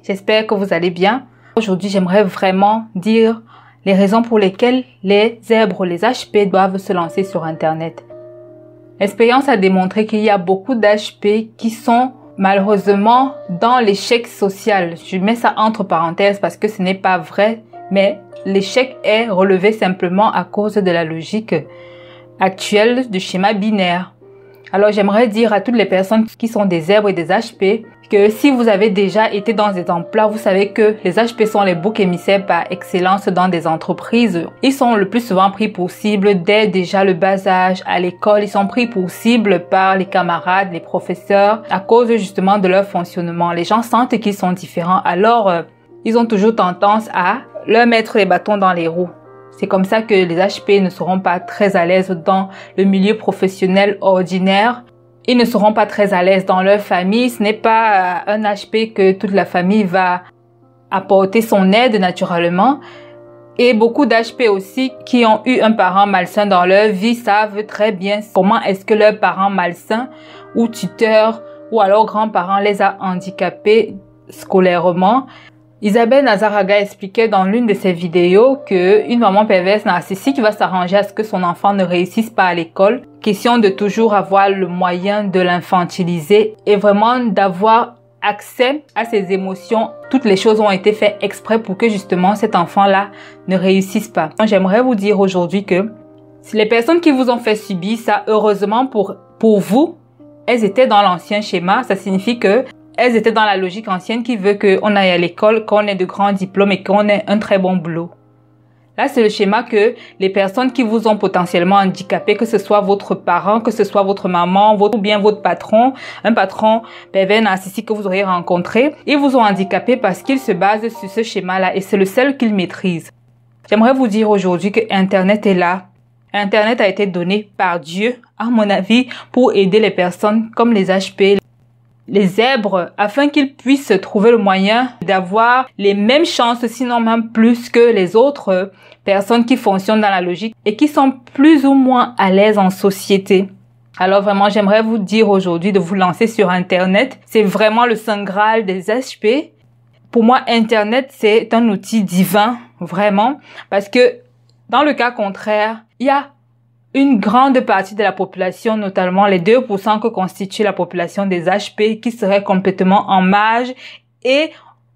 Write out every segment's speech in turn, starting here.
J'espère que vous allez bien. Aujourd'hui, j'aimerais vraiment dire les raisons pour lesquelles les zèbres, les HP doivent se lancer sur Internet. L'expérience a démontré qu'il y a beaucoup d'HP qui sont malheureusement dans l'échec social. Je mets ça entre parenthèses parce que ce n'est pas vrai, mais l'échec est relevé simplement à cause de la logique actuelle du schéma binaire. Alors j'aimerais dire à toutes les personnes qui sont des zèbres et des HP que si vous avez déjà été dans des emplois, vous savez que les HP sont les boucs émissaires par excellence dans des entreprises. Ils sont le plus souvent pris pour cible dès déjà le bas âge à l'école. Ils sont pris pour cible par les camarades, les professeurs, à cause justement de leur fonctionnement. Les gens sentent qu'ils sont différents, alors ils ont toujours tendance à leur mettre les bâtons dans les roues. C'est comme ça que les HP ne seront pas très à l'aise dans le milieu professionnel ordinaire. Ils ne seront pas très à l'aise dans leur famille. Ce n'est pas un HP que toute la famille va apporter son aide naturellement. Et beaucoup d'HP aussi qui ont eu un parent malsain dans leur vie savent très bien comment est-ce que leur parent malsain ou tuteur ou alors grand-parent les a handicapés scolairement. Isabelle Nazaraga expliquait dans l'une de ses vidéos qu'une maman perverse narcissique va s'arranger à ce que son enfant ne réussisse pas à l'école. Question de toujours avoir le moyen de l'infantiliser et vraiment d'avoir accès à ses émotions. Toutes les choses ont été faites exprès pour que justement cet enfant-là ne réussisse pas. J'aimerais vous dire aujourd'hui que si les personnes qui vous ont fait subir ça, heureusement pour vous, elles étaient dans l'ancien schéma. Ça signifie que elles étaient dans la logique ancienne qui veut qu'on aille à l'école, qu'on ait de grands diplômes et qu'on ait un très bon boulot. Là, c'est le schéma que les personnes qui vous ont potentiellement handicapé, que ce soit votre parent, que ce soit votre maman, ou bien votre patron, un patron pervers narcissique que vous auriez rencontré, ils vous ont handicapé parce qu'ils se basent sur ce schéma-là et c'est le seul qu'ils maîtrisent. J'aimerais vous dire aujourd'hui que Internet est là. Internet a été donné par Dieu, à mon avis, pour aider les personnes comme les HP, les zèbres, afin qu'ils puissent trouver le moyen d'avoir les mêmes chances, sinon même plus que les autres personnes qui fonctionnent dans la logique et qui sont plus ou moins à l'aise en société. Alors vraiment, j'aimerais vous dire aujourd'hui de vous lancer sur Internet. C'est vraiment le saint graal des HP. Pour moi, Internet, c'est un outil divin, vraiment, parce que dans le cas contraire, il y a une grande partie de la population, notamment les 2% que constitue la population des HP, qui seraient complètement en marge et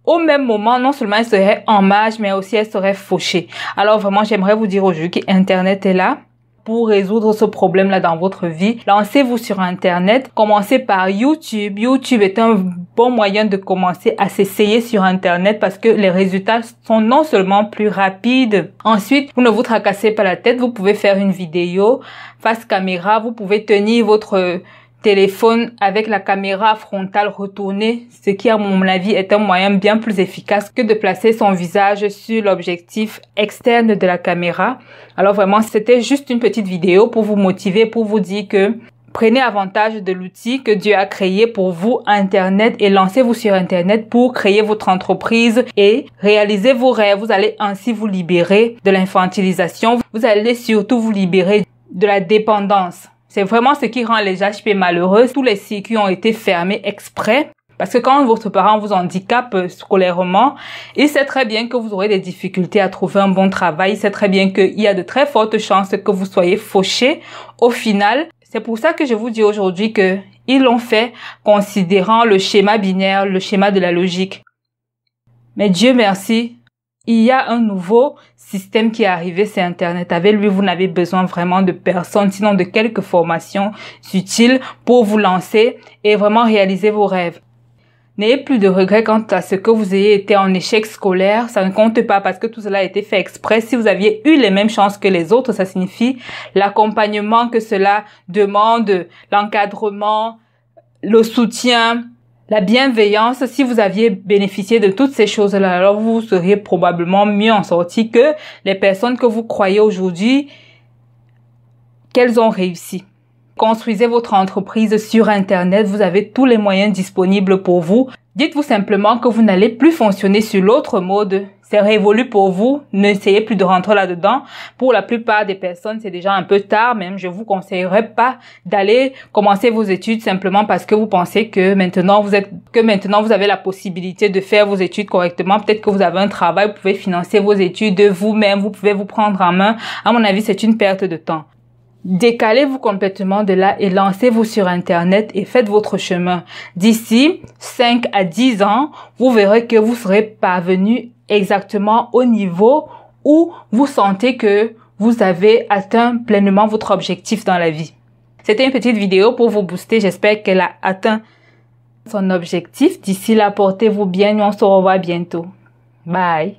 au même moment, non seulement elles seraient en marge, mais aussi elles seraient fauchées. Alors vraiment, j'aimerais vous dire aujourd'hui qu'Internet est là pour résoudre ce problème-là dans votre vie. Lancez-vous sur Internet. Commencez par YouTube. YouTube est un bon moyen de commencer à s'essayer sur Internet parce que les résultats sont non seulement plus rapides. Ensuite, vous ne vous tracassez pas la tête. Vous pouvez faire une vidéo face caméra. Vous pouvez tenir votre téléphone avec la caméra frontale retournée, ce qui à mon avis est un moyen bien plus efficace que de placer son visage sur l'objectif externe de la caméra. Alors vraiment, c'était juste une petite vidéo pour vous motiver, pour vous dire que prenez avantage de l'outil que Dieu a créé pour vous, Internet, et lancez-vous sur Internet pour créer votre entreprise et réaliser vos rêves. Vous allez ainsi vous libérer de l'infantilisation. Vous allez surtout vous libérer de la dépendance. C'est vraiment ce qui rend les HP malheureux. Tous les circuits ont été fermés exprès. Parce que quand votre parent vous handicape scolairement, il sait très bien que vous aurez des difficultés à trouver un bon travail. Il sait très bien qu'il y a de très fortes chances que vous soyez fauché. Au final, c'est pour ça que je vous dis aujourd'hui que ils l'ont fait considérant le schéma binaire, le schéma de la logique. Mais Dieu merci, il y a un nouveau système qui est arrivé, c'est Internet. Avec lui, vous n'avez besoin vraiment de personne, sinon de quelques formations utiles pour vous lancer et vraiment réaliser vos rêves. N'ayez plus de regrets quant à ce que vous ayez été en échec scolaire. Ça ne compte pas parce que tout cela a été fait exprès. Si vous aviez eu les mêmes chances que les autres, ça signifie l'accompagnement que cela demande, l'encadrement, le soutien, la bienveillance. Si vous aviez bénéficié de toutes ces choses-là, alors vous seriez probablement mieux en sortie que les personnes que vous croyez aujourd'hui qu'elles ont réussi. Construisez votre entreprise sur Internet. Vous avez tous les moyens disponibles pour vous. Dites-vous simplement que vous n'allez plus fonctionner sur l'autre mode. C'est révolu pour vous. N'essayez plus de rentrer là-dedans. Pour la plupart des personnes, c'est déjà un peu tard. Même, je vous conseillerais pas d'aller commencer vos études simplement parce que vous pensez que maintenant vous avez la possibilité de faire vos études correctement. Peut-être que vous avez un travail, vous pouvez financer vos études de vous-même, vous pouvez vous prendre en main. À mon avis, c'est une perte de temps. Décalez-vous complètement de là et lancez-vous sur Internet et faites votre chemin. D'ici 5 à 10 ans, vous verrez que vous serez parvenu exactement au niveau où vous sentez que vous avez atteint pleinement votre objectif dans la vie. C'était une petite vidéo pour vous booster. J'espère qu'elle a atteint son objectif. D'ici là, portez-vous bien et on se revoit bientôt. Bye!